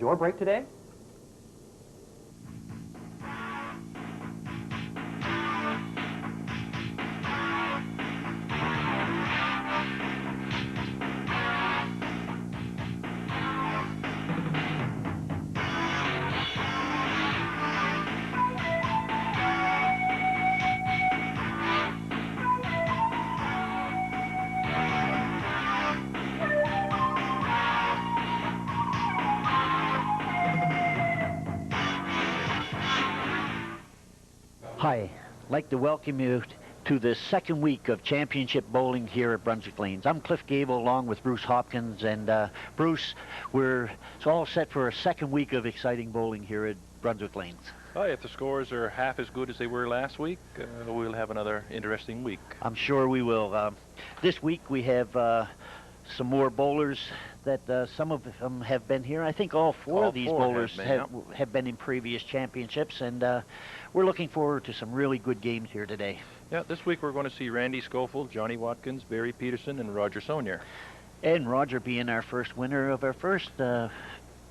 Your break today? Hi, I'd like to welcome you to the second week of championship bowling here at Brunswick Lanes. I'm Cliff Gable along with Bruce Hopkins, and Bruce, it's all set for a second week of exciting bowling here at Brunswick Lanes. Hi, if the scores are half as good as they were last week, we'll have another interesting week. I'm sure we will. This week we have some more bowlers that some of them have been here. I think all four of these bowlers have been in previous championships, and we're looking forward to some really good games here today. Yeah, this week we're going to see Randy Scovill, Johnny Watkins, Barry Peterson, and Roger Saulnier. And Roger being our first winner of our first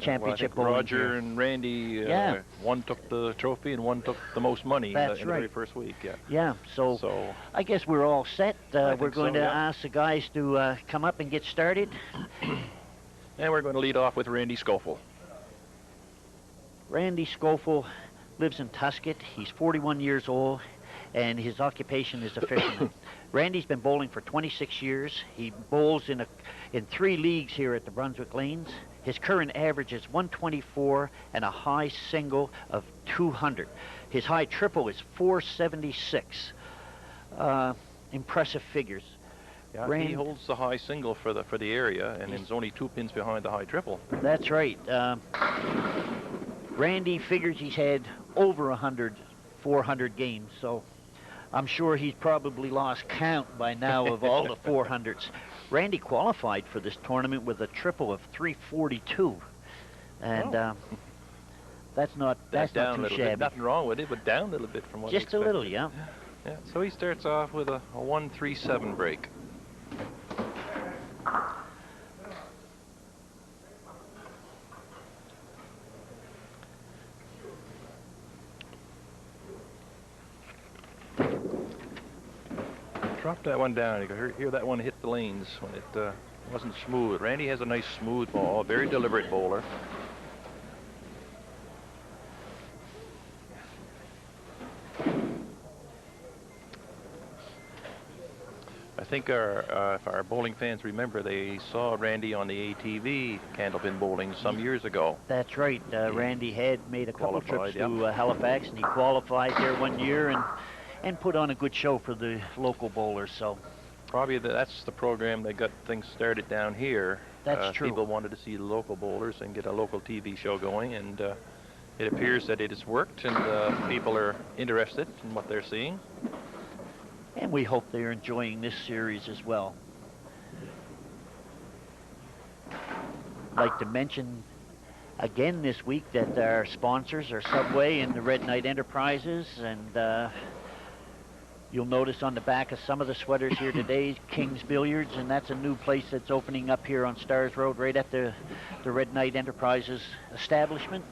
championship bowling Roger here. And Randy, one took the trophy and one took the most money in the very first week. Yeah, so I guess we're all set. We're going to ask the guys to come up and get started. And we're going to lead off with Randy Scovill. Randy Scovill lives in Tuscott. He's 41 years old, and his occupation is a fisherman. Randy's been bowling for 26 years. He bowls in 3 leagues here at the Brunswick Lanes. His current average is 124 and a high single of 200. His high triple is 476. Impressive figures. Yeah, he holds the high single for the area, and is only 2 pins behind the high triple. That's right. Randy figures he's had over 400 games, so I'm sure he's probably lost count by now of all the 400s. Randy qualified for this tournament with a triple of 342, and that's not too shabby. Nothing wrong with it, but down a little bit from what. Just a little, yeah. Yeah. So he starts off with a 137 break. Drop that one down. You can hear that one hit the lanes when it wasn't smooth. Randy has a nice smooth ball, very deliberate bowler. I think if our bowling fans remember, they saw Randy on the ATV Candlepin bowling some years ago. That's right. Randy had made a couple trips to Halifax, and he qualified there one year and put on a good show for the local bowlers. So probably that's the program that got things started down here. That's true. People wanted to see the local bowlers and get a local TV show going, and it appears that it has worked, and people are interested in what they're seeing. And we hope they're enjoying this series as well. I'd like to mention again this week that our sponsors are Subway and the Red Knight Enterprises, and you'll notice on the back of some of the sweaters here today, King's Billiards, and that's a new place that's opening up here on Stars Road right at the Red Knight Enterprises establishment.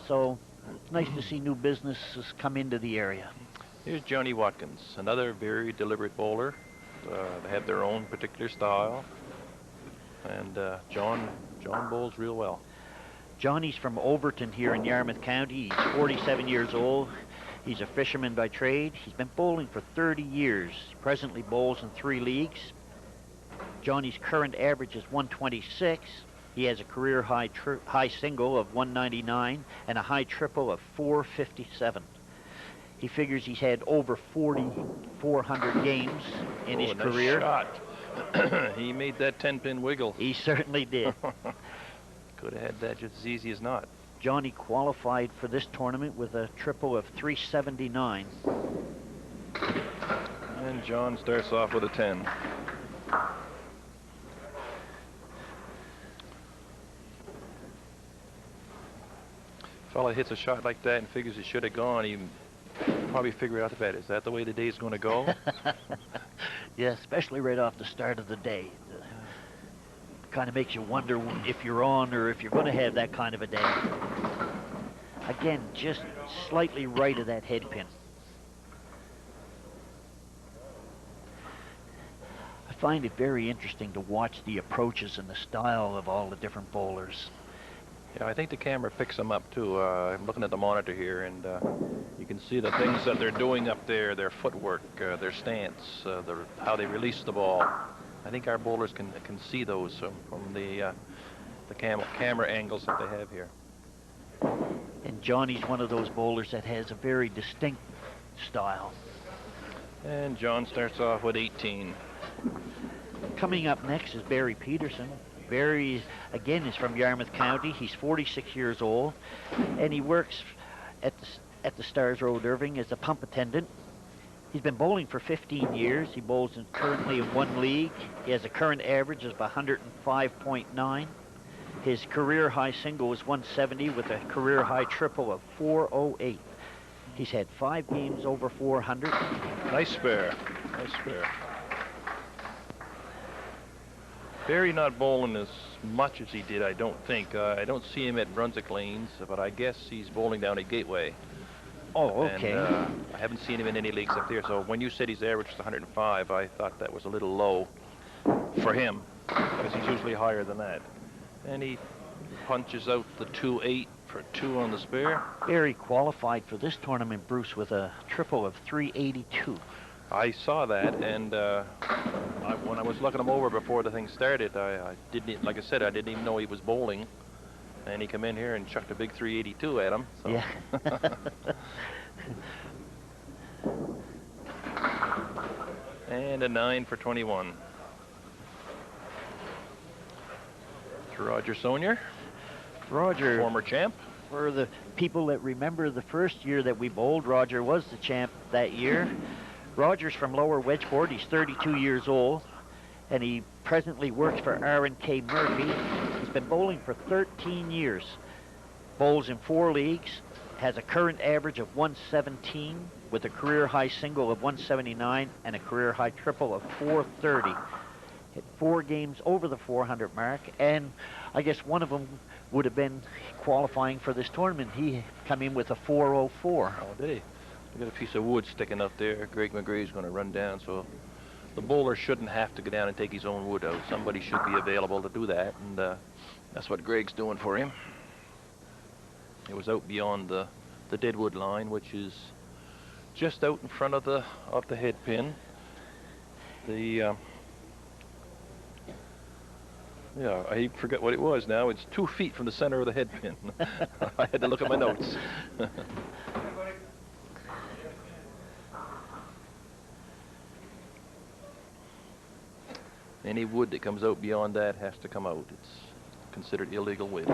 So it's nice to see new businesses come into the area. Here's Johnny Watkins, another very deliberate bowler. They have their own particular style, and John bowls real well. Johnny's from Overton here in Yarmouth County. He's 47 years old. He's a fisherman by trade. He's been bowling for 30 years. Presently bowls in 3 leagues. Johnny's current average is 126. He has a career high single of 199 and a high triple of 457. He figures he's had over 400 games in his career. Nice shot. He made that 10-pin wiggle. He certainly did. Could have had that just as easy as not. Johnny qualified for this tournament with a triple of 379. And John starts off with a 10. Fella hits a shot like that and figures it should have gone. He probably figure out the bet. Is that the way the day's going to go? Yeah, especially right off the start of the day. Kind of makes you wonder if you're on or if you're going to have that kind of a day. Again, just slightly right of that head pin. I find it very interesting to watch the approaches and the style of all the different bowlers. Yeah, I think the camera picks them up too. I'm looking at the monitor here, and you can see the things that they're doing up there, their footwork, their stance, how they release the ball. I think our bowlers can see those from the camera angles that they have here. And Johnny's one of those bowlers that has a very distinct style. And John starts off with 18. Coming up next is Barry Peterson. Barry, again, is from Yarmouth County. He's 46 years old, and he works at the Stars Road, Irving, as a pump attendant. He's been bowling for 15 years. He bowls currently in one league. He has a current average of 105.9. His career high single is 170 with a career high triple of 408. He's had 5 games over 400. Nice spare. Nice spare. Barry not bowling as much as he did, I don't think. I don't see him at Brunswick lanes, but I guess he's bowling down at Gateway. Oh, okay. And, I haven't seen him in any leagues up there, so when you said he's averaged 105, I thought that was a little low for him, because he's usually higher than that. And he punches out the 2-8 for 2 on the spare. Barry qualified for this tournament, Bruce, with a triple of 382. I saw that, and when I was looking him over before the thing started, I didn't, like I said, I didn't even know he was bowling. And he come in here and chucked a big 382 at him. So. Yeah. And a 9 for 21. To Roger Saulnier. Roger, former champ. For the people that remember the first year that we bowled, Roger was the champ that year. Roger's from Lower Wedgeport. He's 32 years old, and he presently works for R&K Murphy. He's been bowling for 13 years. Bowls in 4 leagues, has a current average of 117 with a career high single of 179 and a career high triple of 430. Hit 4 games over the 400 mark, and I guess one of them would have been qualifying for this tournament. He come in with a 404. Oh, did he? We got a piece of wood sticking up there. Greg McGree's going to run down, so the bowler shouldn't have to go down and take his own wood out. Somebody should be available to do that, and that's what Greg's doing for him. It was out beyond the deadwood line, which is just out in front of the head pin. Yeah, I forget what it was now. It's 2 feet from the center of the head pin. I had to look at my notes. Any wood that comes out beyond that has to come out. It's considered illegal wood.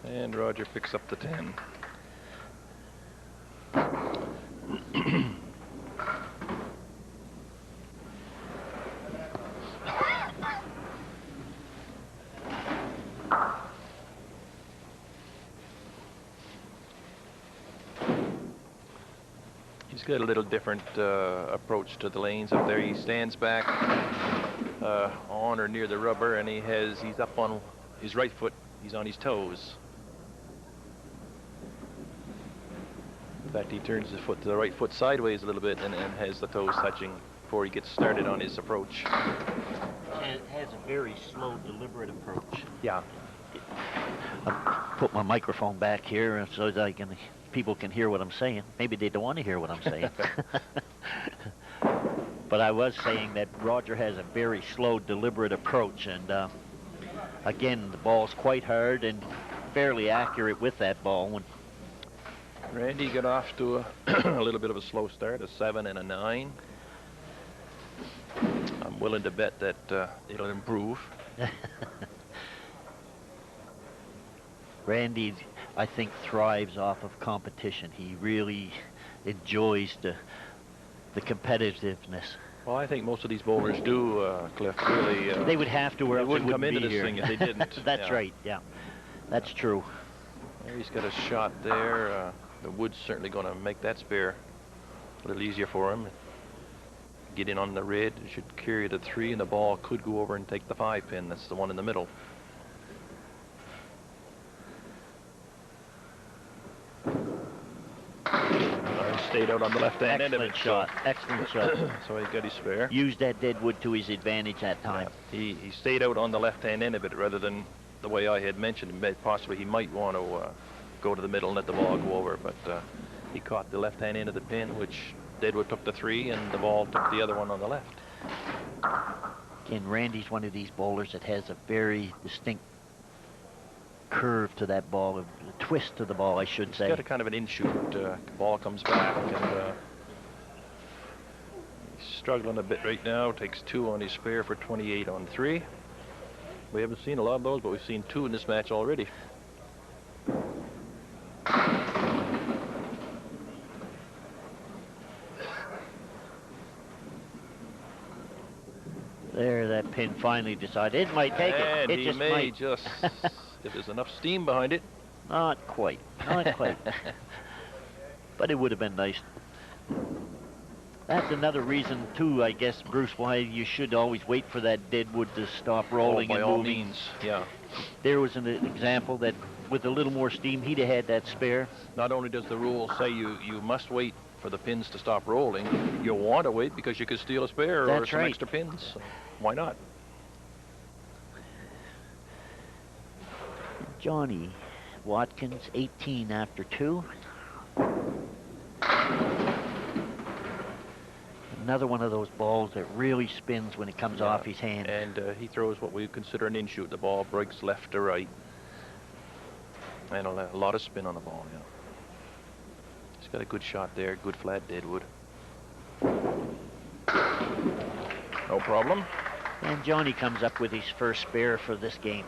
And Roger picks up the 10. He's got a little different approach to the lanes up there. He stands back on or near the rubber, and he's up on his right foot. He's on his toes. In fact, he turns his foot to the right foot sideways a little bit and has the toes touching before he gets started on his approach. It has a very slow, deliberate approach. Yeah. I'll put my microphone back here so that people can hear what I'm saying. Maybe they don't want to hear what I'm saying. But I was saying that Roger has a very slow, deliberate approach, and again, the ball's quite hard and fairly accurate with that ball. Randy got off to a little bit of a slow start, a 7 and a 9. I'm willing to bet that it'll improve. Randy, I think, thrives off of competition. He really enjoys the competitiveness. Well, I think most of these bowlers do, Cliff, really. They would have to, or they else wouldn't they come wouldn't into be this here. thing if they didn't. That's right, yeah. That's true. Well, he's got a shot there. The wood's certainly going to make that spare a little easier for him. get in on the red. It should carry the 3, and the ball could go over and take the 5 pin. That's the one in the middle. Stayed out on the left-hand end of it. Excellent shot. Excellent shot. So he got his spare. Used that dead wood to his advantage that time. Yeah. He stayed out on the left-hand end of it rather than the way I had mentioned. Possibly he might want to go to the middle and let the ball go over, but he caught the left-hand end of the pin, which Deadwood took the 3, and the ball took the other one on the left. Again, Randy's one of these bowlers that has a very distinct curve to that ball, a twist to the ball, I should say. He's got a kind of an in-shoot. Ball comes back, and he's struggling a bit right now. Takes 2 on his spare for 28 on 3. We haven't seen a lot of those, but we've seen 2 in this match already. There, that pin finally decided it might take and it. It he just may might. just, if there's enough steam behind it. Not quite. Not quite. But it would have been nice. That's another reason, too, I guess, Bruce, why you should always wait for that dead wood to stop rolling by and all moving. means, yeah. There was an example that with a little more steam, he'd have had that spare. Not only does the rule say you must wait for the pins to stop rolling, you want to wait because you could steal a spare or some extra pins. So why not? Johnny Watkins, 18 after 2. Another one of those balls that really spins when it comes off his hand. And he throws what we consider an in-shoot. The ball breaks left to right. And a lot of spin on the ball, yeah. He's got a good shot there, good flat deadwood. No problem. And Johnny comes up with his first spare for this game.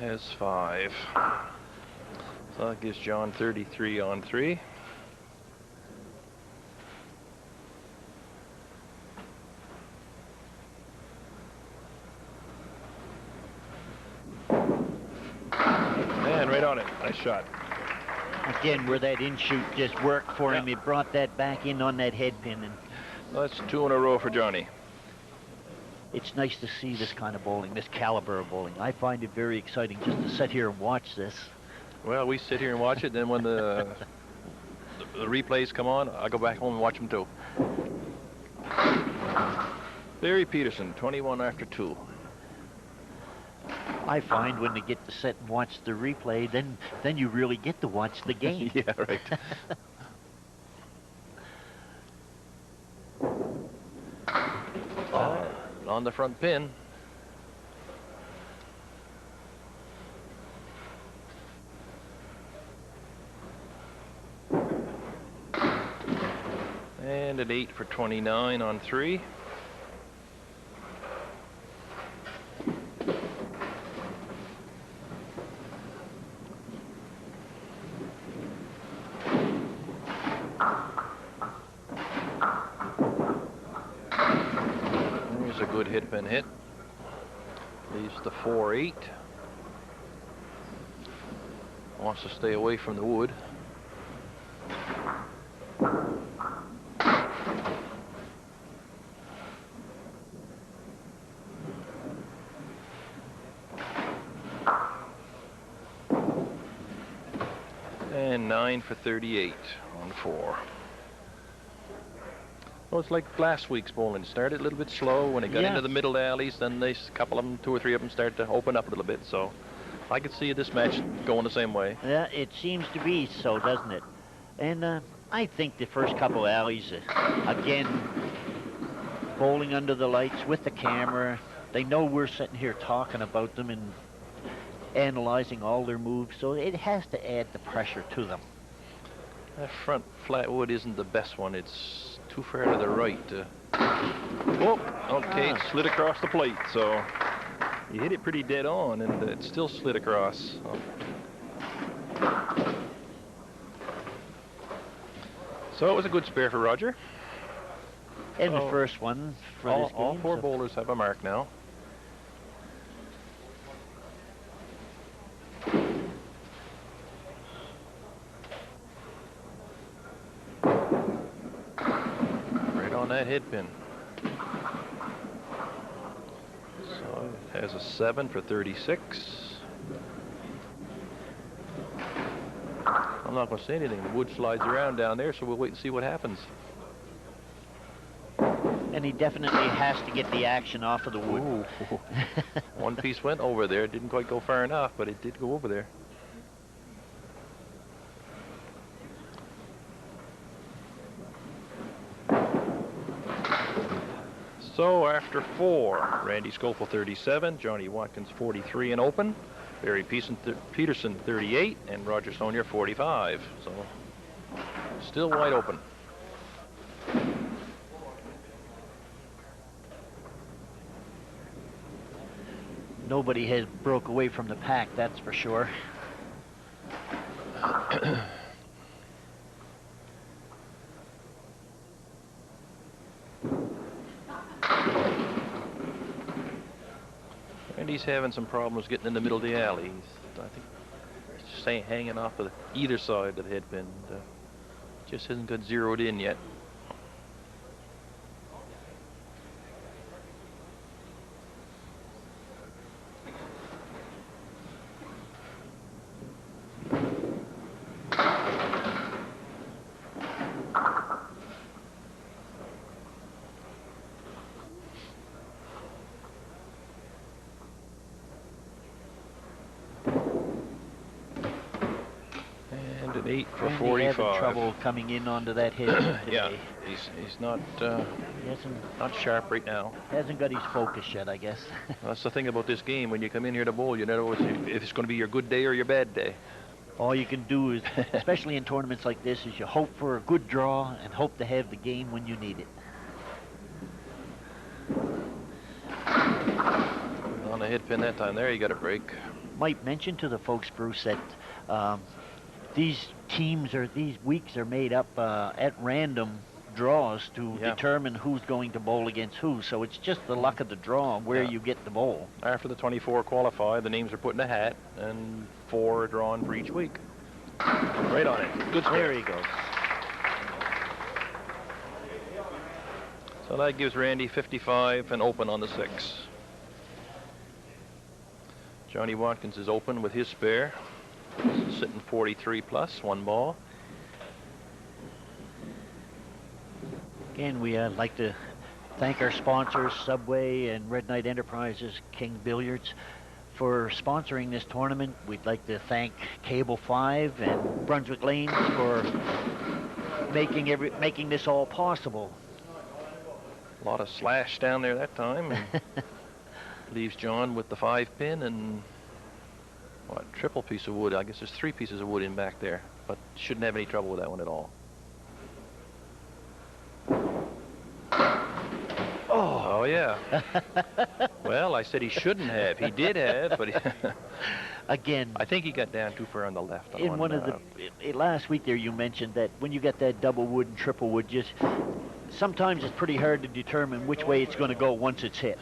Has 5. So that gives John 33 on 3. And right on it. Nice shot. Again, where that in-shoot just worked for him, it brought that back in on that head pin. And well, that's 2 in a row for Johnny. It's nice to see this kind of bowling, this caliber of bowling. I find it very exciting just to sit here and watch this. Well, we sit here and watch it, then when the replays come on, I go back home and watch them too. Barry Peterson, 21 after 2. I find when they get to sit and watch the replay, then you really get to watch the game. Yeah, right. On the front pin. And an 8 for 29 on 3. There's a good hit pin hit. Leaves the 4-8. Wants to stay away from the wood. And 9 for 38 on 4. Well, it's like last week's bowling. Started a little bit slow. When it got into the middle alleys, then a couple of them, 2 or 3 of them, started to open up a little bit. So I could see this match going the same way. Yeah, it seems to be so, doesn't it? And I think the first couple of alleys, again, bowling under the lights with the camera. They know we're sitting here talking about them and analyzing all their moves, so it has to add the pressure to them. That front flat wood isn't the best one. It's too far to the right. Oh, okay, it slid across the plate, so You hit it pretty dead on, and it still slid across. So it was a good spare for Roger. And the first one for this game. All four bowlers have a mark now. Right on that head pin. So it has a 7 for 36. I'm not going to say anything. The wood slides around down there, so we'll wait and see what happens. And he definitely has to get the action off of the wood. Ooh. One piece went over there. It didn't quite go far enough, but it did go over there. So after 4, Randy Scovill 37, Johnny Watkins 43 and open, Barry Peterson 38, and Roger Saulnier 45. So still wide open. Nobody has broke away from the pack, that's for sure. And he's having some problems getting in the middle of the alley. I think he's just hanging off of either side of the head pin. Just hasn't got zeroed in yet. And an 8 for 45. Having trouble coming in onto that head. Yeah, he's not not sharp right now. Hasn't got his focus yet, I guess. That's the thing about this game. When you come in here to bowl, you never know if it's going to be your good day or your bad day. All you can do is, especially in tournaments like this, is you hope for a good draw and hope to have the game when you need it. On the head pin that time there, you got a break. Might mention to the folks, Bruce, that these teams or these weeks are made up at random draws to determine who's going to bowl against who. So it's just the luck of the draw where you get the bowl. After the 24 qualify, the names are put in a hat, and 4 are drawn for each week. Right on it. Good spare. There he goes. So that gives Randy 55 and open on the 6. Johnny Watkins is open with his spare. Sitting 43 plus, 1 ball. Again, we like to thank our sponsors, Subway and Red Knight Enterprises, King Billiards, for sponsoring this tournament. We'd like to thank Cable 5 and Brunswick Lanes for making this all possible. A lot of slash down there that time. And leaves John with the 5 pin and what, triple piece of wood. I guess there's 3 pieces of wood in back there, but shouldn't have any trouble with that one at all. Oh yeah. Well, I said he shouldn't have. He did have, but again, I think he got down too far on the left. In one of the last week there, you mentioned that when you get that double wood and triple wood, just sometimes it's pretty hard to determine which way it's going to go once it's hit.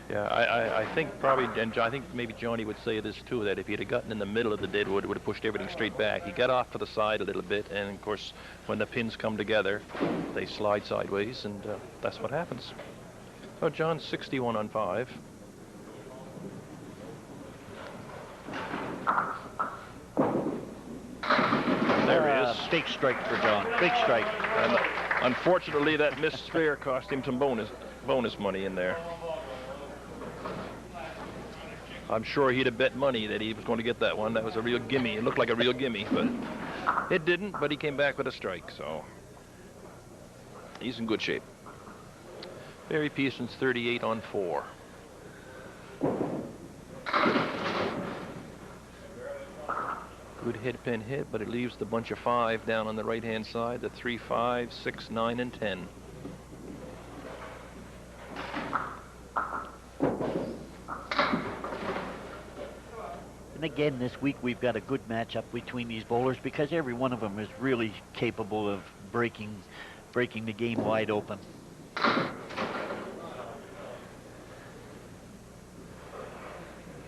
Yeah, I think probably, and I think maybe Johnny would say this too, that if he'd have gotten in the middle of the dead wood, it would have pushed everything straight back. He got off to the side a little bit, and of course, when the pins come together, they slide sideways, and that's what happens. So John's 61 on 5. There he is. Big strike for John. Big strike. And unfortunately, that missed spare cost him some bonus money in there. I'm sure he'd have bet money that he was going to get that one. That was a real gimme. It looked like a real gimme, but it didn't. But he came back with a strike, so he's in good shape. Barry Peterson's 38 on 4. Good head pin hit, but it leaves the bunch of 5 down on the right-hand side. The 3, 5, 6, 9, and 10. And again, this week we've got a good matchup between these bowlers because every one of them is really capable of breaking the game wide open.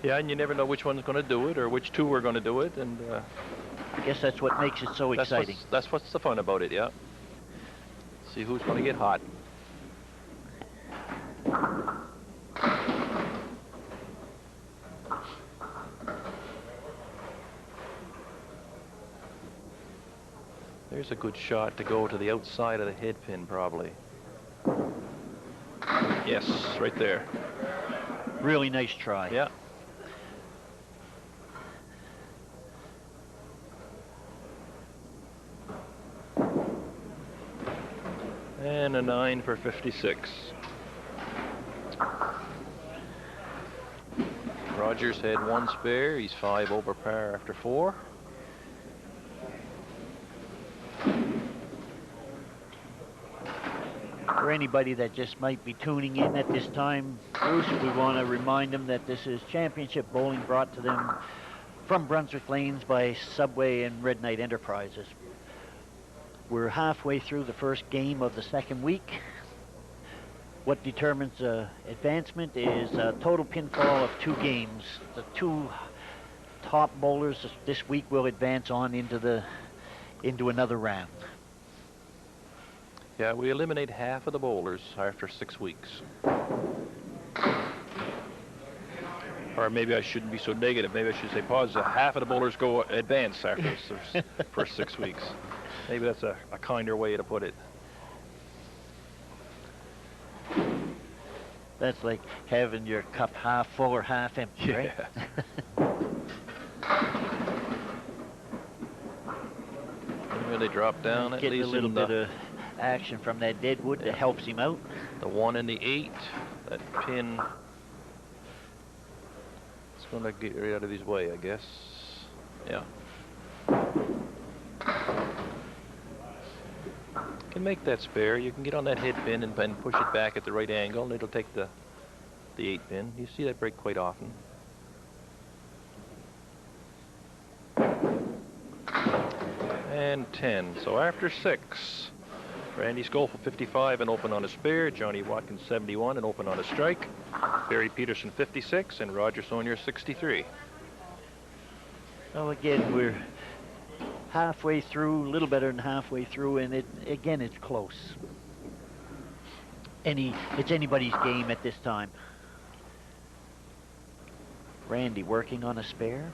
Yeah, and you never know which one's going to do it or which two are going to do it, and I guess that's what makes it so exciting. That's what's the fun about it, yeah. See who's going to get hot. There's a good shot to go to the outside of the head pin, probably. Yes, right there. Really nice try. Yeah. And a 9 for 56. Rogers had one spare. He's 5 over par after 4. For anybody that just might be tuning in at this time, Bruce, we want to remind them that this is championship bowling brought to them from Brunswick Lanes by Subway and Red Knight Enterprises. We're halfway through the first game of the second week. What determines advancement is a total pinfall of 2 games. The 2 top bowlers this week will advance on into another round. Yeah, we eliminate half of the bowlers after 6 weeks. Or maybe I shouldn't be so negative. Maybe I should say positive. Half of the bowlers go advance after the first 6 weeks. Maybe that's a kinder way to put it. That's like having your cup half full or half empty, right? Where they drop down, that Getting leaves a little him bit of action from that deadwood that helps him out. The 1 and the 8. That pin is going to get right out of his way, I guess. Yeah. You can make that spare. You can get on that head pin and push it back at the right angle, and it'll take the 8 pin. You see that break quite often. And 10. So after 6, Randy Scovill 55 and open on a spare, Johnny Watkins 71 and open on a strike, Barry Peterson 56, and Roger Saulnier 63. So again, we're halfway through, a little better than halfway through, and it's close. It's anybody's game at this time. Randy working on a spare.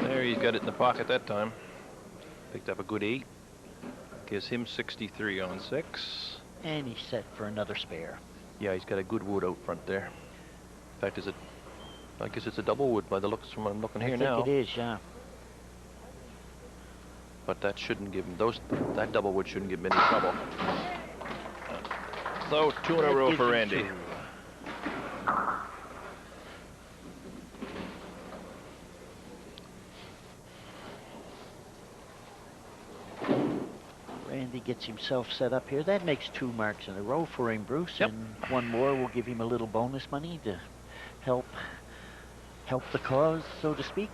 There, he's got it in the pocket that time. Picked up a good 8. Gives him 63 on 6. And he's set for another spare. Yeah, he's got a good wood out front there. In fact, I guess it's a double wood by the looks from what I'm looking here now. I think it is, yeah. But that shouldn't give him that double wood shouldn't give him any trouble. So 2 in a row for Randy. 2. Randy gets himself set up here. That makes 2 marks in a row for him, Bruce. Yep. And 1 more will give him a little bonus money to help the cause, so to speak.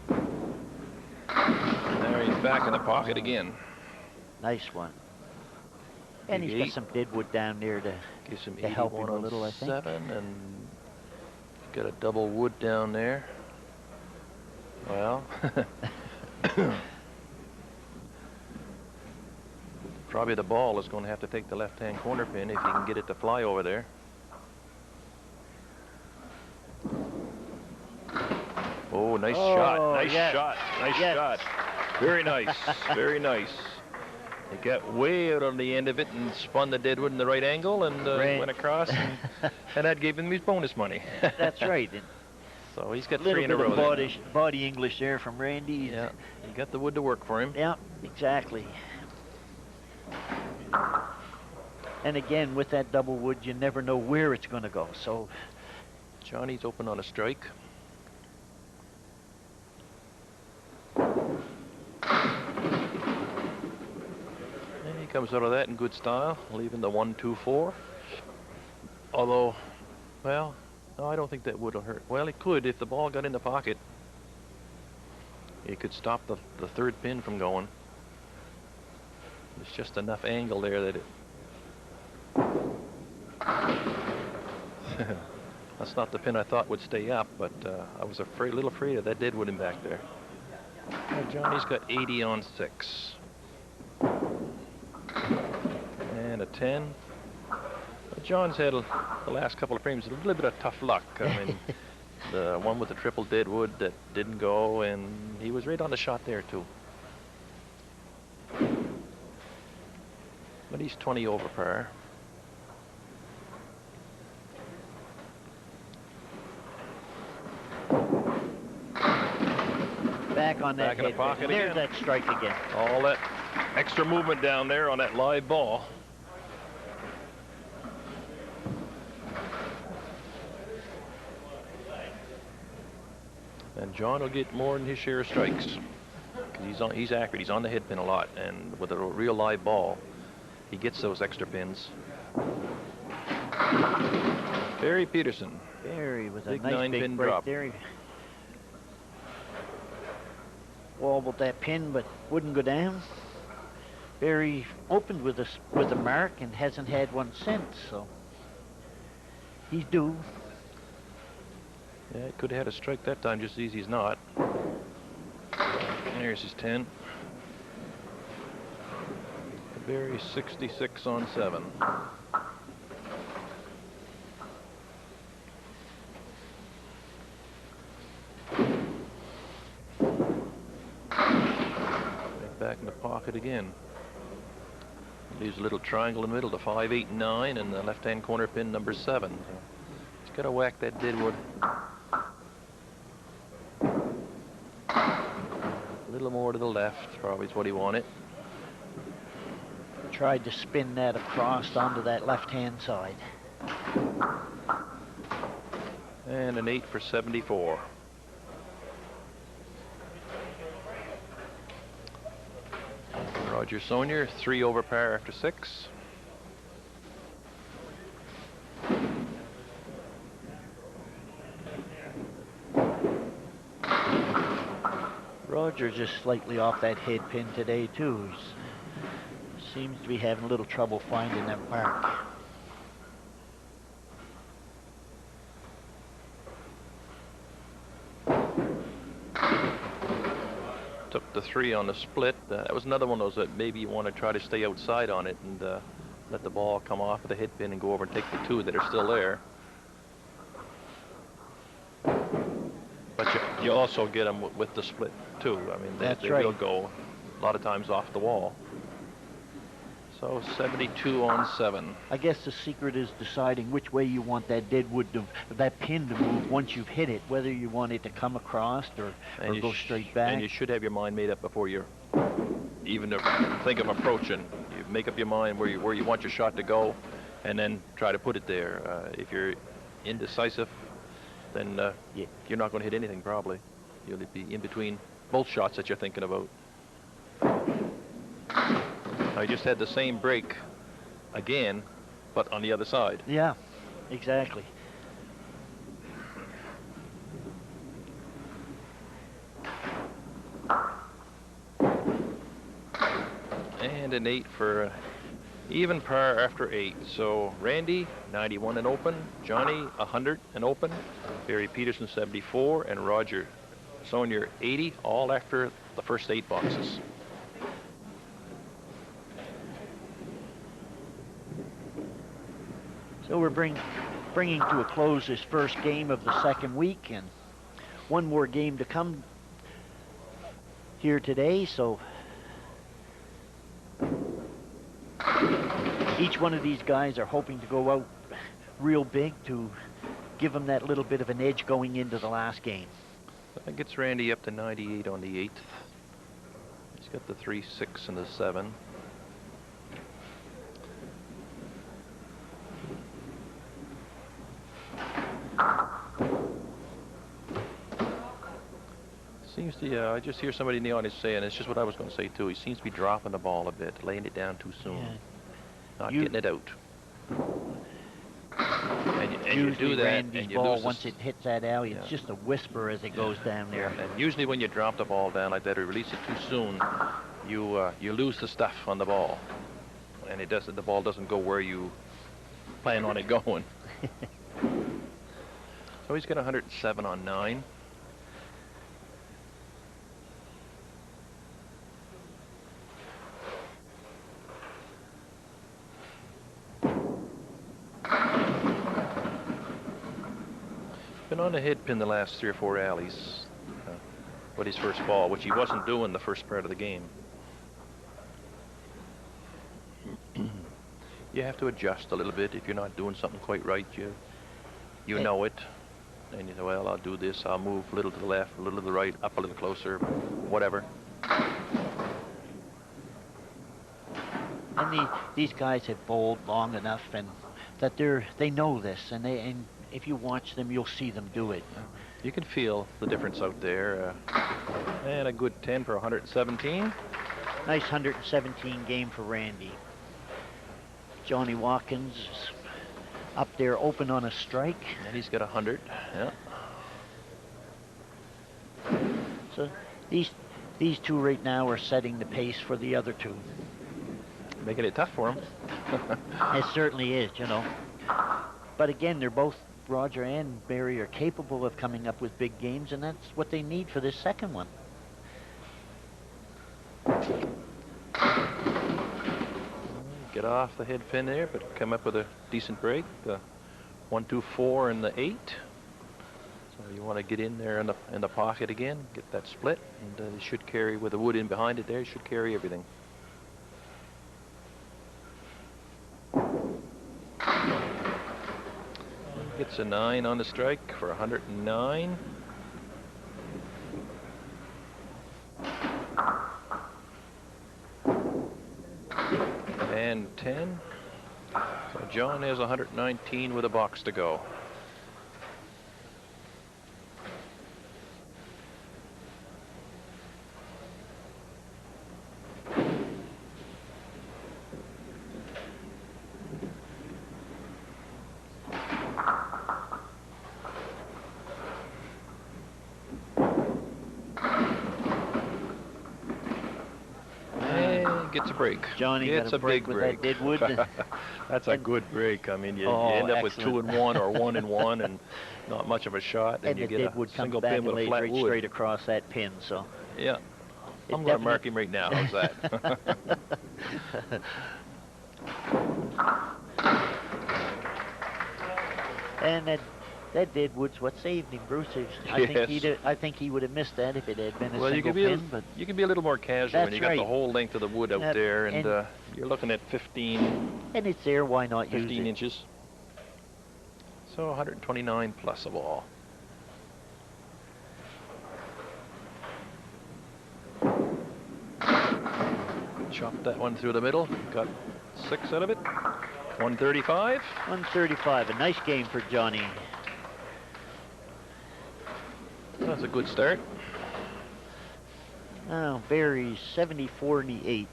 There he's back in the pocket again. Nice one. And he's got some deadwood down there to help him a little, I think. 7, and got a double wood down there. Well, probably the ball is going to have to take the left-hand corner pin if he can get it to fly over there. Oh, nice shot. Nice shot. Nice shot. Very nice. Very nice. He got way out on the end of it and spun the deadwood in the right angle and went across, and that gave him his bonus money. That's right. So he's got 3 in a row. Body English there from Randy. Yeah, he got the wood to work for him. Yeah, exactly. And again, with that double wood, you never know where it's going to go. So Johnny's open on a strike. comes out of that in good style, leaving the 1-2-4. Although, well, no, I don't think that would hurt. Well, it could if the ball got in the pocket. It could stop the third pin from going. There's just enough angle there that it... That's not the pin I thought would stay up, but I was a little afraid of that deadwood in back there. Well, Johnny's got 80 on 6. And a 10. But John's had the last couple of frames a little bit of tough luck. I mean, the one with the triple deadwood that didn't go, and he was right on the shot there too. But he's 20 over par. Back on that in the pocket There's again. that strike again. All that extra movement down there on that live ball. And John will get more than his share of strikes. He's accurate. He's on the head pin a lot, and with a real live ball, he gets those extra pins. Barry Peterson. Barry with a Big nice 9-pin break drop. there. He wobbled that pin, but wouldn't go down. Barry opened with a mark and hasn't had one since, so he's due. Yeah, he could have had a strike that time just as easy as not. There's his 10. Barry 66 on 7. Back in the pocket again. Leaves a little triangle in the middle, the 5, 8, and 9, and the left-hand corner pin number 7. So he's got to whack that deadwood. A little more to the left, probably is what he wanted. Tried to spin that across onto that left-hand side. And an 8 for 74. Roger Saulnier, 3 over par after 6. Roger just slightly off that head pin today too. Seems to be having a little trouble finding that mark. Took the 3 on the split. That was another one of those that maybe you want to try to stay outside on it and let the ball come off of the head pin and go over and take the 2 that are still there. But you also get them with the split too. I mean, they will go a lot of times off the wall. So 72 on 7. I guess the secret is deciding which way you want that deadwood that pin to move once you've hit it, whether you want it to come across or go straight back. And you should have your mind made up before you even think of approaching. You make up your mind where you want your shot to go, and then try to put it there. If you're indecisive, then you're not going to hit anything probably. You'll be in between both shots that you're thinking about. I just had the same break again, but on the other side. Yeah, exactly. And an 8 for even par after 8. So Randy, 91 and open. Johnny, 100 and open. Barry Peterson, 74. And Roger Saulnier, 80, all after the first 8 boxes. So we're bringing to a close this first game of the second week, and one more game to come here today. So each one of these guys are hoping to go out real big to give them that little bit of an edge going into the last game. That gets Randy up to 98 on the 8th. He's got the 3, 6, and the 7. Seems to, I just hear somebody in the audience saying, it's just what I was going to say too, he seems to be dropping the ball a bit, laying it down too soon, not getting it out. And you do that, Randy's and you ball, lose once it hits that alley, it's just a whisper as it goes down there. And usually when you drop the ball down like that or release it too soon, you lose the stuff on the ball, and the ball doesn't go where you plan on it going. So he's got 107 on 9. Been on the head pin the last 3 or 4 alleys with his first ball, which he wasn't doing the first part of the game. You have to adjust a little bit if you're not doing something quite right. You know it, and you say, well, I'll do this. I'll move a little to the left, a little to the right, up a little closer, whatever. And these guys have bowled long enough, and that they know this, and if you watch them, you'll see them do it. You can feel the difference out there. And a good 10 for 117. Nice 117 game for Randy. Johnny Watkins up there open on a strike. And he's got 100, yeah. So these two right now are setting the pace for the other two. Making it tough for him. It certainly is, you know. But again, they're both, Roger and Barry, are capable of coming up with big games, and that's what they need for this second one. Get off the head pin there, but come up with a decent break. The 1, 2, 4, and the 8. So you want to get in there in the pocket again, get that split, and it should carry with the wood in behind it there. It should carry everything. Gets a 9 on the strike for 109. And 10. So John has 119 with a box to go. Gets a break. Johnny gets a break with that deadwood. That's a good break. I mean, you end up with 2 and 1 or 1 and 1, and not much of a shot, and you get a single pin with a flat wood. Straight across that pin. So yeah, I'm going to mark him right now. How's that? And that deadwood's what saved him, Bruce. I think he would have missed that if it had been a single pin. But you can be a little more casual when you got the whole length of the wood out there, and you're looking at 15. And it's there. Why not use it? 15 inches. So 129 plus a ball. Chopped that one through the middle. Got 6 out of it. 135. 135. A nice game for Johnny. That's a good start. Now Barry's 74 in the 8th.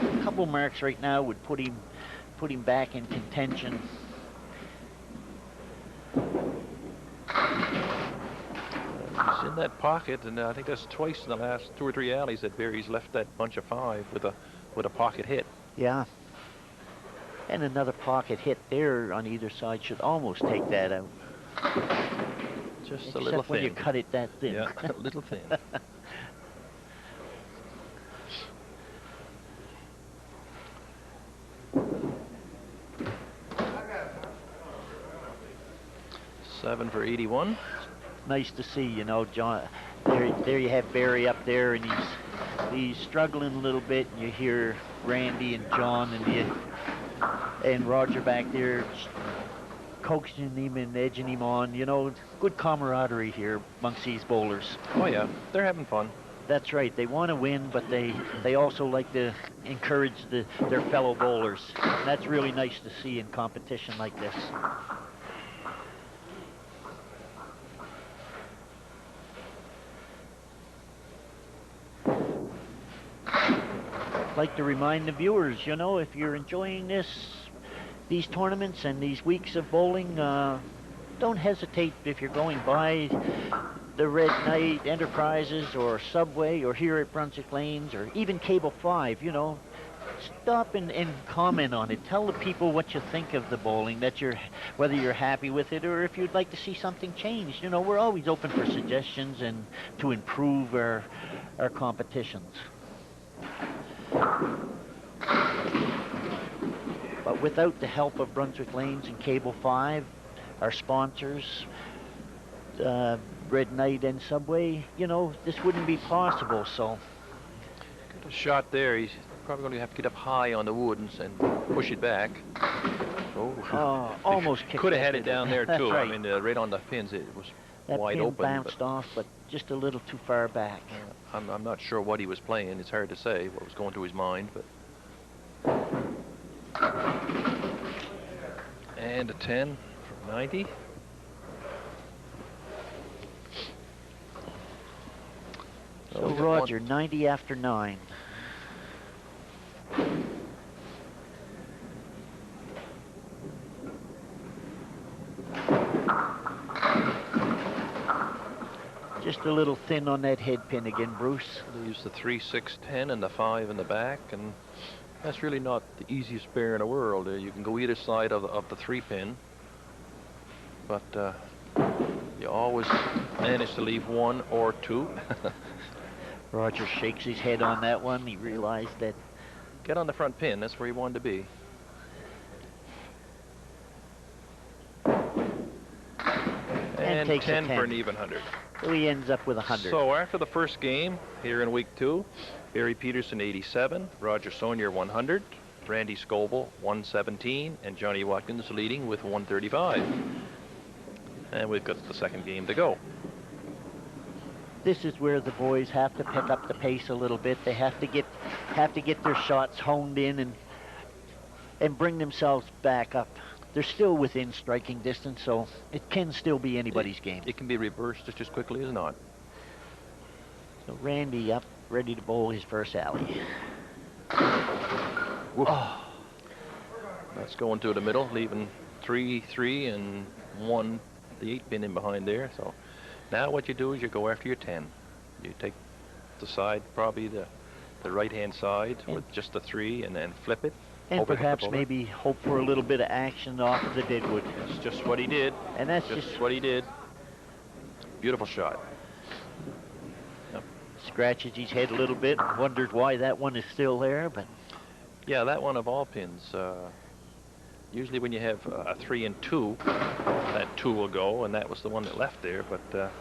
A couple marks right now would put him back in contention. He's in that pocket, and I think that's twice in the last 2 or 3 alleys that Barry's left that bunch of 5 with a pocket hit. Yeah. And another pocket hit there on either side should almost take that out. Just a little thin. When you cut it that thin. Yeah, a little thin. $7 for 81. Nice to see, you know, John. There you have Barry up there, and he's struggling a little bit. And you hear Randy and John and Roger back there coaxing him and edging him on. You know, good camaraderie here amongst these bowlers. Oh yeah, they're having fun. That's right. They want to win, but they also like to encourage their fellow bowlers. That's really nice to see in competition like this. like to remind the viewers, you know, if you're enjoying these tournaments and these weeks of bowling, don't hesitate if you're going by the Red Knight Enterprises or Subway or here at Brunswick Lanes or even Cable 5, you know, stop and comment on it. Tell the people what you think of the bowling, whether you're happy with it or if you'd like to see something changed. You know, we're always open for suggestions and to improve our competitions. But without the help of Brunswick Lanes and Cable 5, our sponsors, Red Knight and Subway, you know, this wouldn't be possible. So Good shot there. He's probably going to have to get up high on the wood and push it back. Oh, almost kicked. Could have had it down there too. Right. I mean, right on the pins, it was that wide pin open. Bounced off, but just a little too far back. I'm not sure what he was playing. It's hard to say what was going through his mind, but. And a 10 from 90. So Roger, 90 after 9. Just a little thin on that head pin again, Bruce. They use the 3, 6, 10 and the 5 in the back, and that's really not the easiest pair in the world. You can go either side of the 3 pin, but you always manage to leave 1 or 2. Roger shakes his head on that one. He realized that. Get on the front pin. That's where he wanted to be. And takes 10 a 10 for an even 100. So he ends up with 100. So after the first game here in week 2, Barry Peterson 87, Roger Saulnier 100, Randy Scoville 117, and Johnny Watkins leading with 135. And we've got the second game to go. This is where the boys have to pick up the pace a little bit. They have to get their shots honed in and bring themselves back up. They're still within striking distance, so it can still be anybody's game. It can be reversed just as quickly as not. So Randy up, ready to bowl his first alley. Oh. That's going to the middle, leaving 3, 3, and 1, the 8 pin in behind there. So now what you do is you go after your 10. You take the side, probably the right-hand side with just the 3, and then flip it. And perhaps maybe hope for a little bit of action off of the deadwood. That's just what he did. And that's just what he did. Beautiful shot. Yep. Scratches his head a little bit, wonders why that one is still there, but. Yeah, that one of all pins. Usually when you have a 3 and 2, that 2 will go, and that was the one that left there. But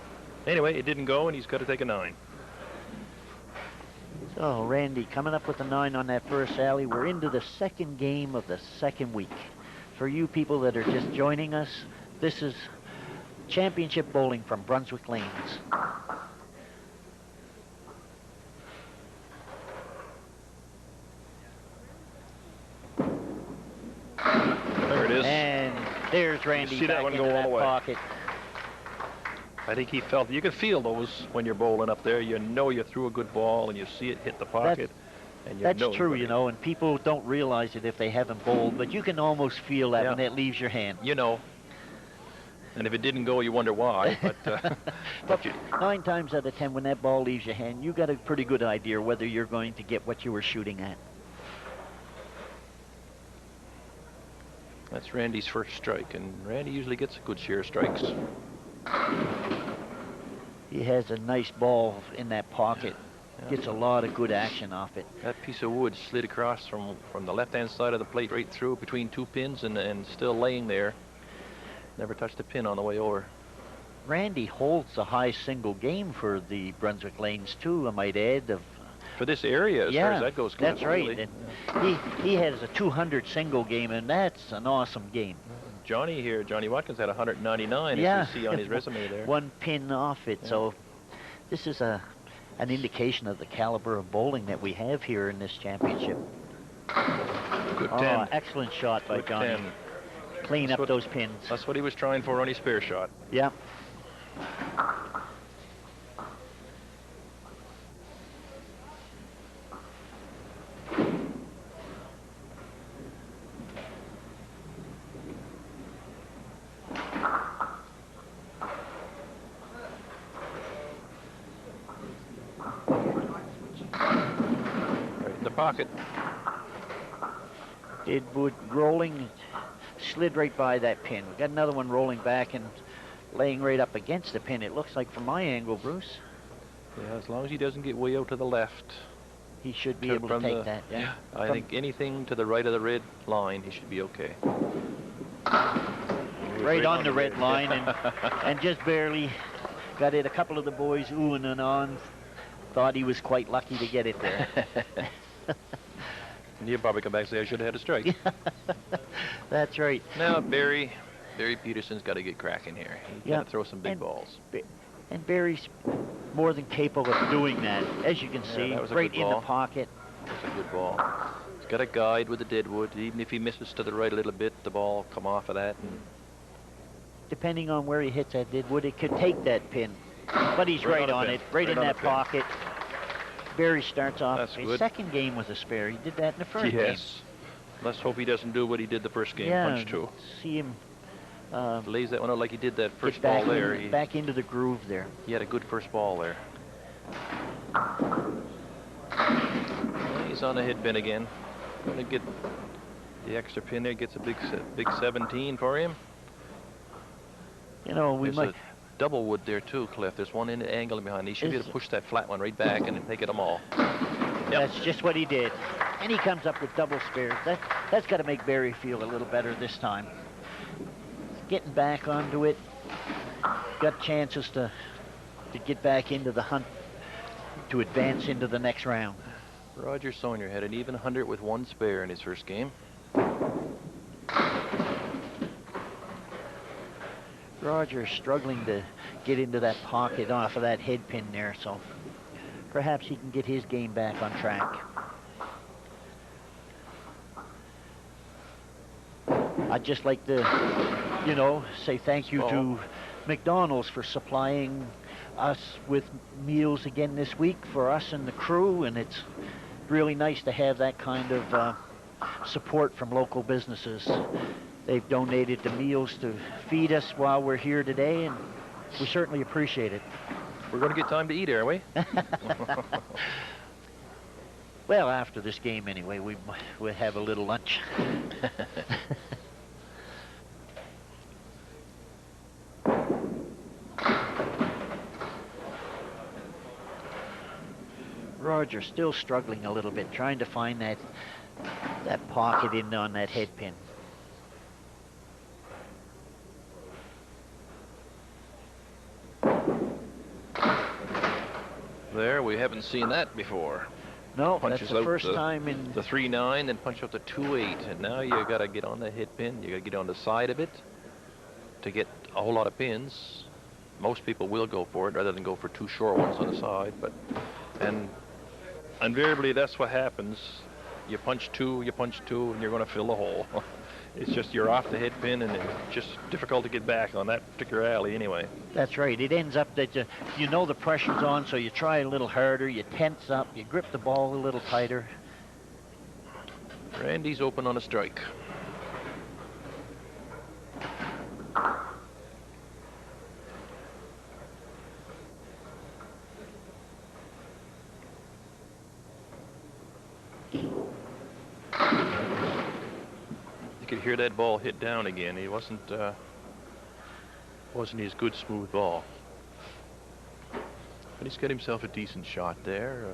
anyway, it didn't go, and he's got to take a 9. So Randy coming up with a 9 on that first alley. We're into the second game of the second week. For you people that are just joining us, this is championship bowling from Brunswick Lanes. There it is. And there's Randy. You see that back one into go all that the way. pocket. I think he felt, you can feel those when you're bowling up there. You know you threw a good ball and you see it hit the pocket. And you That's know true, you know, and people don't realize it if they haven't bowled, but you can almost feel that when it leaves your hand. You know. And if it didn't go, you wonder why. But, but 9 times out of 10, when that ball leaves your hand, you got a pretty good idea whether you're going to get what you were shooting at. That's Randy's first strike, and Randy usually gets a good share of strikes. He has a nice ball in that pocket. Yeah. Gets a lot of good action off it. That piece of wood slid across from the left-hand side of the plate right through between 2 pins and still laying there. Never touched a pin on the way over. Randy holds the high single game for the Brunswick Lanes too, I might add. For this area, as far as that goes. That's right. And he has a 200 single game, and that's an awesome game. Johnny here, Johnny Watkins had 199, as you see on his resume there. 1 pin off it, so this is an indication of the caliber of bowling that we have here in this championship. Good 10. Excellent shot by Johnny. 10. Clean up those pins. That's what he was trying for on his spare shot. Yeah. pocket. Deadwood rolling, slid right by that pin. We got another one rolling back and laying right up against the pin. It looks like from my angle, Bruce. Yeah, as long as he doesn't get way out to the left. He should be able to take that, yeah. I think anything to the right of the red line, he should be okay. Right on the red line, and just barely got it. A couple of the boys oohing and on. Thought he was quite lucky to get it there. And he'll probably come back and say, I should have had a strike. That's right. Now, Barry Peterson's got to get cracking here. He's got to throw some big balls. And Barry's more than capable of doing that, as you can see, right in the pocket. That's a good ball. He's got a guide with the deadwood. Even if he misses to the right a little bit, the ball will come off of that. And depending on where he hits that deadwood, it could take that pin. But he's right on it, right in that pocket. Barry starts off his second game with a spare. He did that in the first game. Yes. Let's hope he doesn't do what he did the first game, punch two. See him lays that one out like he did that first ball there. Back into the groove there. He had a good first ball there. He's on the head pin again. Going to get the extra pin there. Gets a big 17 for him. You know, we might. Double wood there too, Cliff. There's one in the angle behind. He should be able to push that flat one right back and then take it them all. Yep. That's just what he did. And he comes up with double spares. That's got to make Barry feel a little better this time. Getting back onto it. Got chances to get back into the hunt, to advance into the next round. Roger Saulnier had an even 100 with one spare in his first game. Roger's struggling to get into that pocket off of that head pin there, so perhaps he can get his game back on track. I'd just like to, you know, say thank you to McDonald's for supplying us with meals again this week for us and the crew, and it's really nice to have that kind of support from local businesses. They've donated the meals to feed us while we're here today, and we certainly appreciate it. We're going to get time to eat, are we? Well, after this game anyway, we'll have a little lunch. Roger still struggling a little bit, trying to find that pocket in on that head pin. There, we haven't seen that before. No, that's the first time in the 3-9, then punch out the 2-8, and now you got to get on the head pin. You got to get on the side of it to get a whole lot of pins. Most people will go for it rather than go for two short ones on the side, and invariably that's what happens. You punch two, and you're going to fill the hole. It's just you're off the head pin, and it's just difficult to get back on that particular alley anyway. That's right. It ends up that you know the pressure's on, so you try a little harder, you tense up, you grip the ball a little tighter. Randy's open on a strike. You could hear that ball hit down again. He wasn't his good smooth ball. But he's got himself a decent shot there.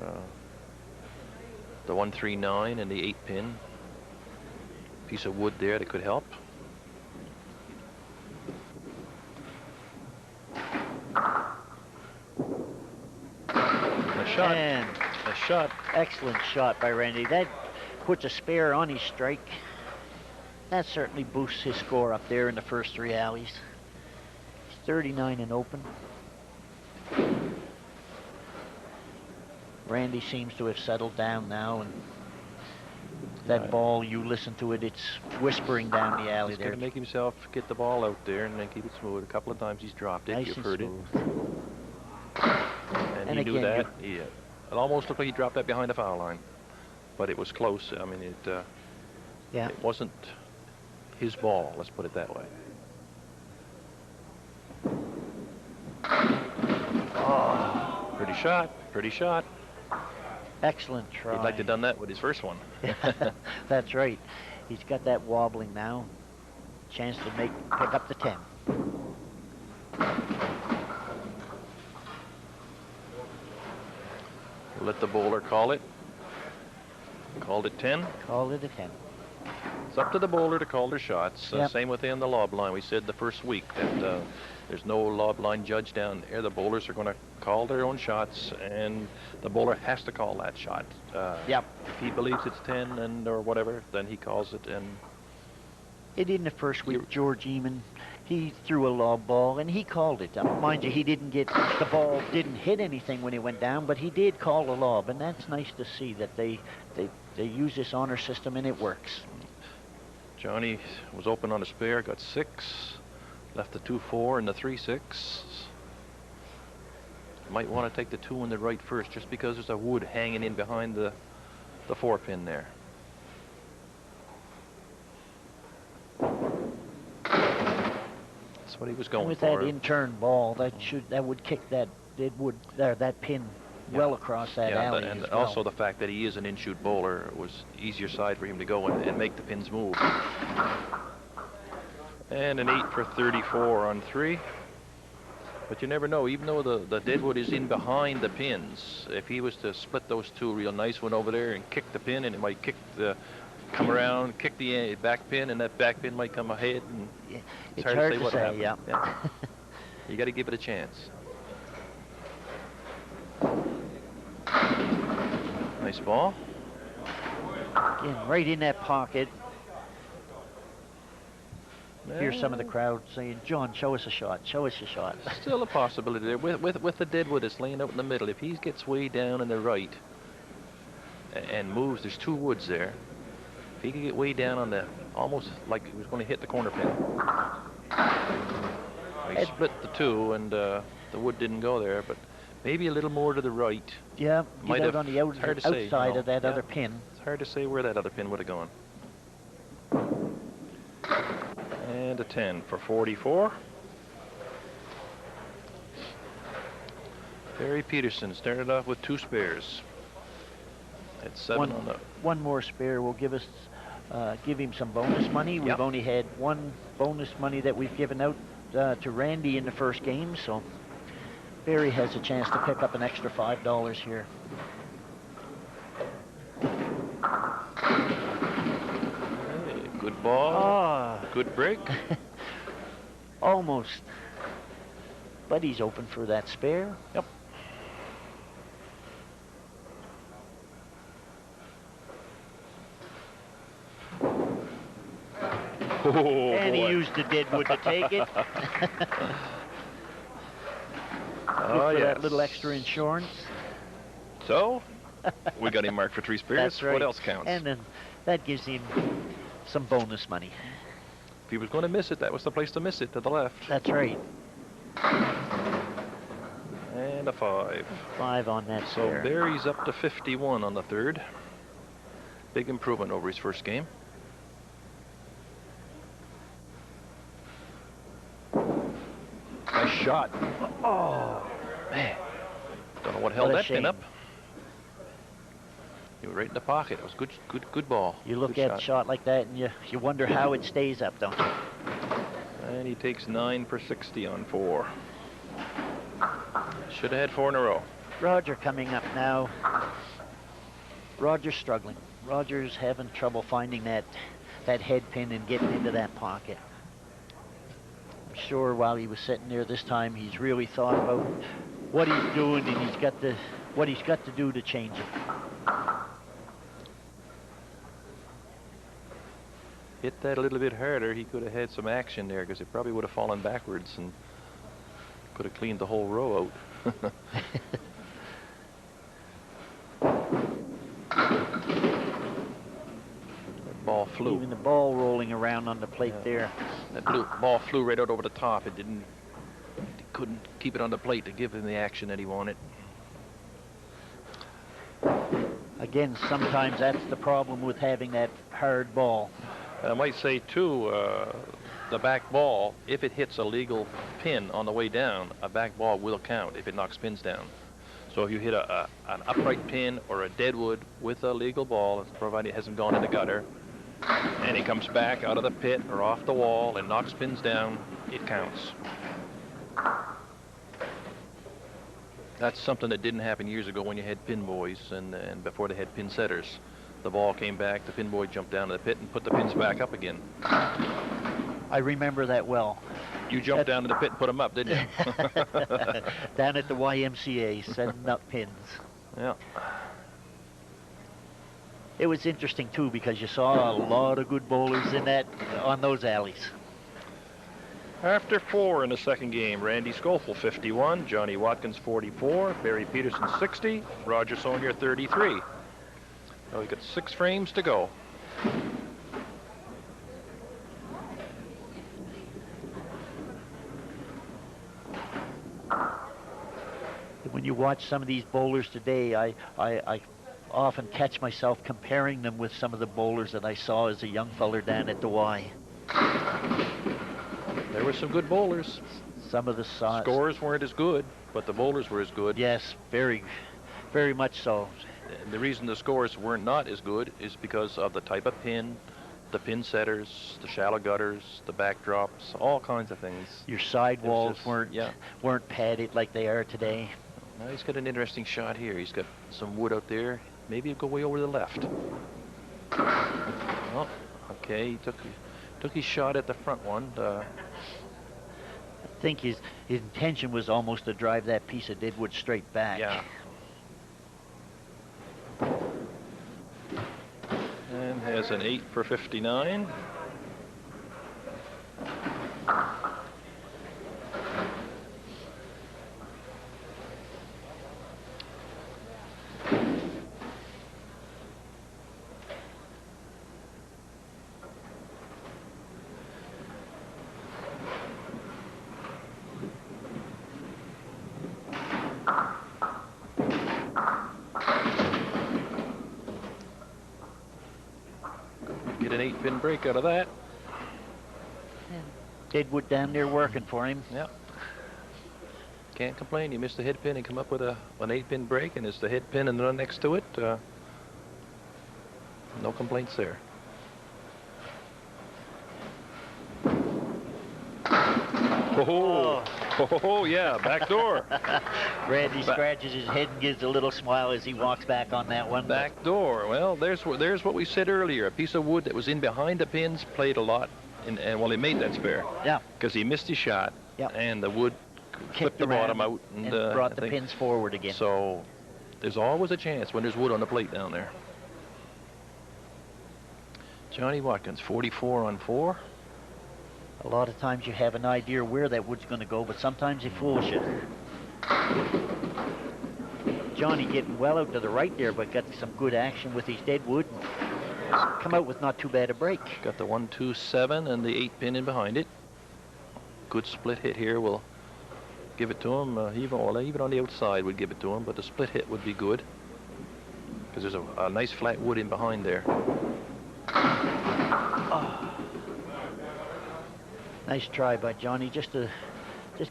The 1-3-9 and the 8-pin. Piece of wood there that could help. A shot. And a shot. Excellent shot by Randy. That puts a spare on his strike. That certainly boosts his score up there in the first three alleys. He's 39 and open. Randy seems to have settled down now, and that ball, you listen to it, it's whispering down the alley there. He's going to make himself get the ball out there and then keep it smooth. A couple of times he's dropped it. Nice You've and heard smooth. it. And he knew that. It almost looked like he dropped that behind the foul line. But it was close. I mean, it wasn't his ball, let's put it that way. Oh. Pretty shot, pretty shot. Excellent try. He'd like to have done that with his first one. That's right. He's got that wobbling now. Chance to pick up the 10. Let the bowler call it. Called it 10. Call it a 10. It's up to the bowler to call their shots. Yep. Same within the lob line. We said the first week that there's no lob line judge down there. The bowlers are going to call their own shots, and the bowler has to call that shot. Yep. If he believes it's 10 and or whatever, then he calls it. And It in the first week, George Eamon, he threw a lob ball and he called it. Mind you, he didn't get, the ball didn't hit anything when he went down, but he did call a lob, and that's nice to see that they use this honor system and it works. Johnny was open on a spare, got 6, left the 2-4 and the 3-6. Might want to take the 2 on the right first, just because there's a wood hanging in behind the 4 pin there. That's what he was going with for. That in-turn ball, that would kick that wood there, that pin well across that alley. And as well. also the fact that he is an in-shoot bowler was easier side for him to go and make the pins move. And an 8 for 34 on 3. But you never know, even though the deadwood is in behind the pins, if he was to split those 2 real nice one over there and kick the pin, and it might come around, kick the back pin, and that back pin might come ahead. And it's hard to say what happened. Yeah. You got to give it a chance. Nice ball. Again, right in that pocket. Here's some of the crowd saying, "John, show us a shot. Show us a shot." Still a possibility there. With the deadwood that's laying out in the middle, if he gets way down in the right and moves, there's 2 woods there. If he could get way down on the, almost like he was going to hit the corner pin. He split the 2 and the wood didn't go there, but maybe a little more to the right. Yeah, get out on the outside of that other pin. It's hard to say where that other pin would have gone. And a 10 for 44. Barry Peterson started off with 2 spares. At 7 on the... One more spare will give him some bonus money. We've only had 1 bonus money that we've given out to Randy in the first game, so Barry has a chance to pick up an extra $5 here. Good ball. Good break. Almost. But he's open for that spare. Yep. And he used the deadwood to take it. That little extra insurance. So, we got him marked for 3 spares. That's right. What else counts? And then that gives him some bonus money. If he was going to miss it, that was the place to miss it, to the left. That's right. And a 5. 5 on that So spare. Barry's up to 51 on the 3rd. Big improvement over his first game. Nice shot. Oh, man. Don't know what held that pin shame. up. You were right in the pocket. It was good ball. You look Good at a shot like that and you wonder how it stays up, don't you? And he takes 9 for 60 on 4. Should have had 4 in a row. Roger coming up now. Roger's struggling. Roger's having trouble finding that head pin and getting into that pocket. I'm sure while he was sitting there this time, he's really thought about what he's doing, and what he's got to do to change it. Hit that a little bit harder, he could have had some action there, because it probably would have fallen backwards and could have cleaned the whole row out. That ball flew. Even the ball rolling around on the plate there. That ball flew right out over the top. It didn't. He couldn't keep it on the plate to give him the action that he wanted. Again, sometimes that's the problem with having that hard ball. I might say, too, the back ball, if it hits a legal pin on the way down, a back ball will count if it knocks pins down. So if you hit an upright pin or a deadwood with a legal ball, provided it hasn't gone in the gutter, and it comes back out of the pit or off the wall and knocks pins down, it counts. That's something that didn't happen years ago when you had pin boys and before they had pin setters. The ball came back, the pin boy jumped down to the pit and put the pins back up again. I remember that well. You jumped down to the pit and put them up, didn't you? Down at the YMCA, setting up pins. Yeah. It was interesting, too, because you saw a lot of good bowlers in that, on those alleys. After 4 in the second game, Randy Scovill 51, Johnny Watkins 44, Barry Peterson 60, Roger Saulnier 33. So we got 6 frames to go. When you watch some of these bowlers today, I often catch myself comparing them with some of the bowlers that I saw as a young feller down at the Y. There were some good bowlers. Some of the scores weren't as good, but the bowlers were as good. Yes, very, very much so. And the reason the scores were not as good is because of the type of pin, the pin setters, the shallow gutters, the backdrops, all kinds of things. Your sidewalls weren't padded like they are today. Now he's got an interesting shot here. He's got some wood out there. Maybe he'll go way over to the left. Oh, okay. He took his shot at the front one. I think his intention was almost to drive that piece of deadwood straight back. Yeah. And has an 8 for 59. Get an 8-pin break out of that. Deadwood down there working for him. Yep. Can't complain. You missed the head pin and come up with an 8-pin break, and it's the head pin and the one next to it. No complaints there. Oh, yeah, back door. Randy scratches his head and gives a little smile as he walks back on that one. Back door. Well, there's what we said earlier. A piece of wood that was in behind the pins played a lot, and well, he made that spare. Yeah. Because he missed his shot, and the wood clipped the bottom out and brought the pins forward again. So there's always a chance when there's wood on the plate down there. Johnny Watkins, 44 on 4. A lot of times you have an idea where that wood's going to go, but sometimes it fools you. Johnny getting well out to the right there, but got some good action with his deadwood. Come out with not too bad a break. Got the 1-2-7 and the 8-pin in behind it. Good split hit here. We'll give it to him. Even on the outside, we'd give it to him, but the split hit would be good because there's a nice flat wood in behind there. Oh. Nice try by Johnny, just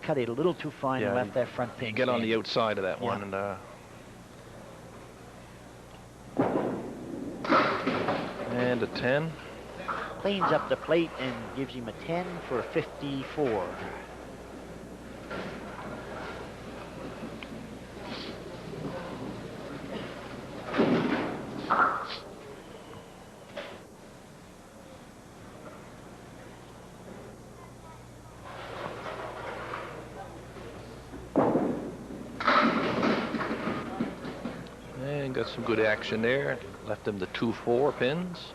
cut it a little too fine and left that front pin. Get on the outside of that one and a 10. Cleans up the plate and gives him a 10 for 54. And got some good action there. Left him the 2-4 pins.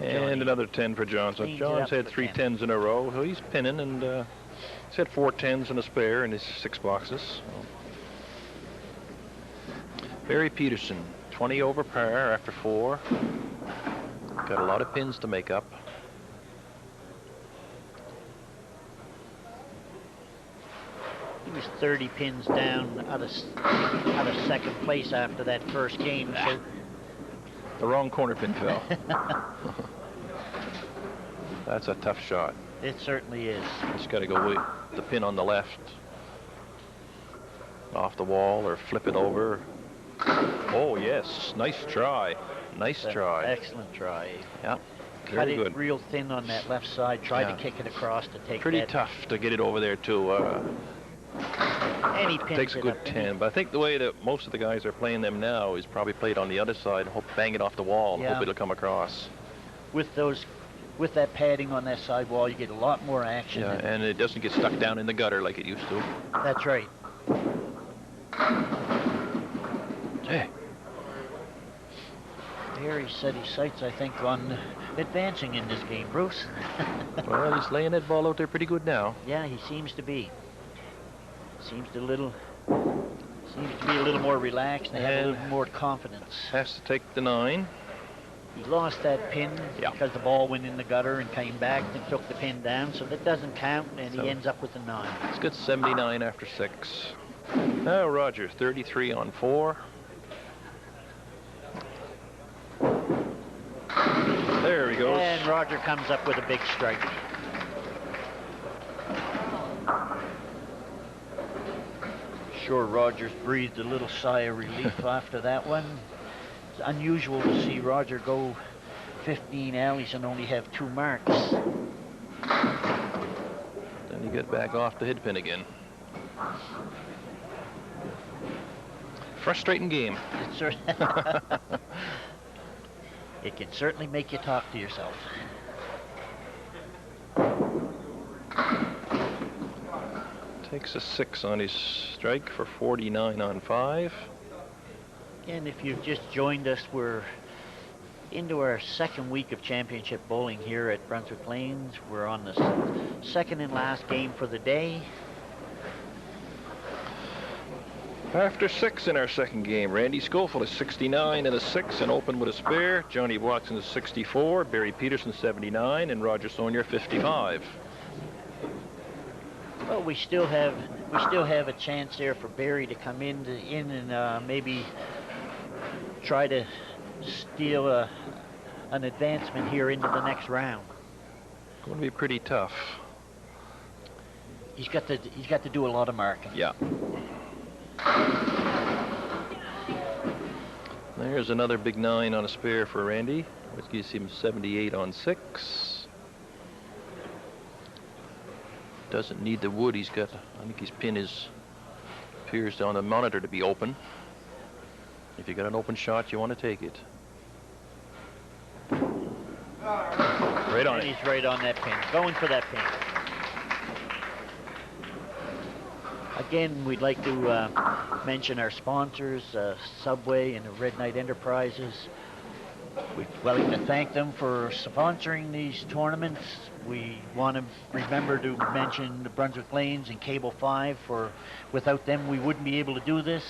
And another 10 for John. So John's had 3 10s in a row. So he's pinning, and he's had 4 10s and a spare in his 6 boxes. So Barry Peterson, 20 over par after 4. Got a lot of pins to make up. He was 30 pins down out of second place after that first game. So the wrong corner pin fell. That's a tough shot. It certainly is. Just got to go with the pin on the left, off the wall, or flip it over. Oh yes, nice try. Nice try. Excellent try. Yeah. Cut Very it good. real thin on that left side. Tried to kick it across to take Pretty that. tough to get it over there too. Any pin Takes a good 10, but I think the way that most of the guys are playing them now is probably played on the other side, hope bang it off the wall, hope it'll come across. With that padding on that sidewall, you get a lot more action. Yeah, and it doesn't get stuck down in the gutter like it used to. That's right. Hey. There he set his sights, I think, on advancing in this game, Bruce. Well, he's laying that ball out there pretty good now. Yeah, he seems to be. Seems to be a little more relaxed and have a little more confidence. Has to take the 9. He lost that pin because the ball went in the gutter and came back and took the pin down, so that doesn't count, and he ends up with a 9. It's got 79 after 6. Now Roger, 33 on 4. There he goes. And Roger comes up with a big strike. Sure, Rogers breathed a little sigh of relief after that one. It's unusual to see Roger go 15 alleys and only have 2 marks. Then you get back off the head pin again. Frustrating game. It can certainly make you talk to yourself. Takes a 6 on his strike for 49 on 5. And if you've just joined us, we're into our second week of championship bowling here at Brunswick Lanes. We're on the second and last game for the day. After 6 in our second game, Randy Scofield is 69 and a 6 and open with a spare. Johnny Watson is 64, Barry Peterson 79, and Roger Saulnier 55. Well, we still have a chance there for Barry to come in and maybe try to steal an advancement here into the next round. Going to be pretty tough. He's got to do a lot of marking. Yeah. There's another big 9 on a spare for Randy, which gives him 78 on 6. Doesn't need the wood. He's got, I think his pin appears on the monitor to be open. If you got an open shot, you want to take it. Right on it. He's right on that pin, going for that pin. Again, we'd like to mention our sponsors, Subway and the Red Knight Enterprises. We'd like to thank them for sponsoring these tournaments. We want to remember to mention the Brunswick Lanes and Cable 5, for without them we wouldn't be able to do this.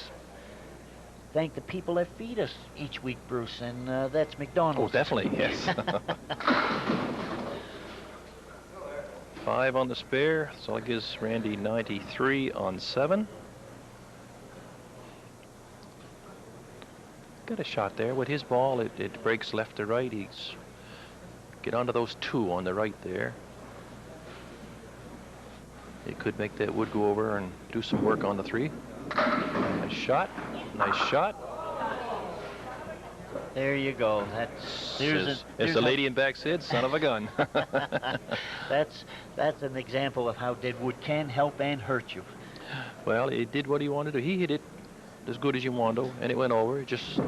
Thank the people that feed us each week, Bruce, and that's McDonald's. Oh, definitely, yes. 5 on the spare, so it gives Randy 93 on 7. Got a shot there with his ball. It breaks left to right. He's get onto those 2 on the right there. It could make that wood go over and do some work on the 3. Nice shot. Nice shot. There you go. There's the lady in back said, son of a gun. That's an example of how dead wood can help and hurt you. Well, he did what he wanted to. He hit it as good as you want to, and it went over. It just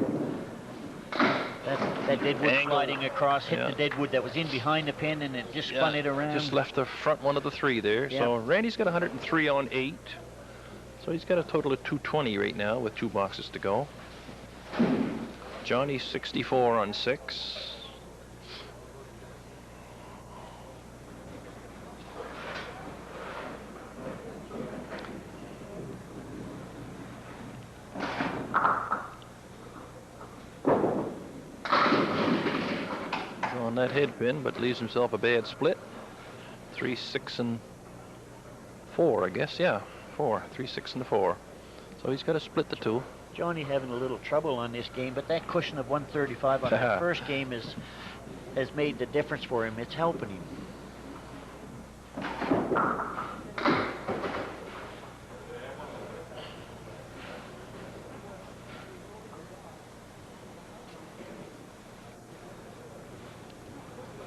that dead wood sliding across hit the dead wood that was in behind the pin, and it just spun it around. Just left the front one of the 3 there. Yeah. So Randy's got 103 on 8. So he's got a total of 220 right now with 2 boxes to go. Johnny 64 on 6. on that head pin, but leaves himself a bad split. 3, 6, and 4, I guess. Yeah, 4. 3, 6, and 4. So he's got to split the 2. Johnny having a little trouble on this game, but that cushion of 135 on that first game has made the difference for him. It's helping him.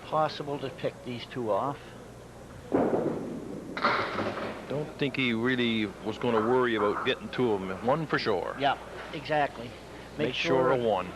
Possible to pick these 2 off. Don't think he really was going to worry about getting 2 of them. 1 for sure. Yeah, exactly. Make sure of 1.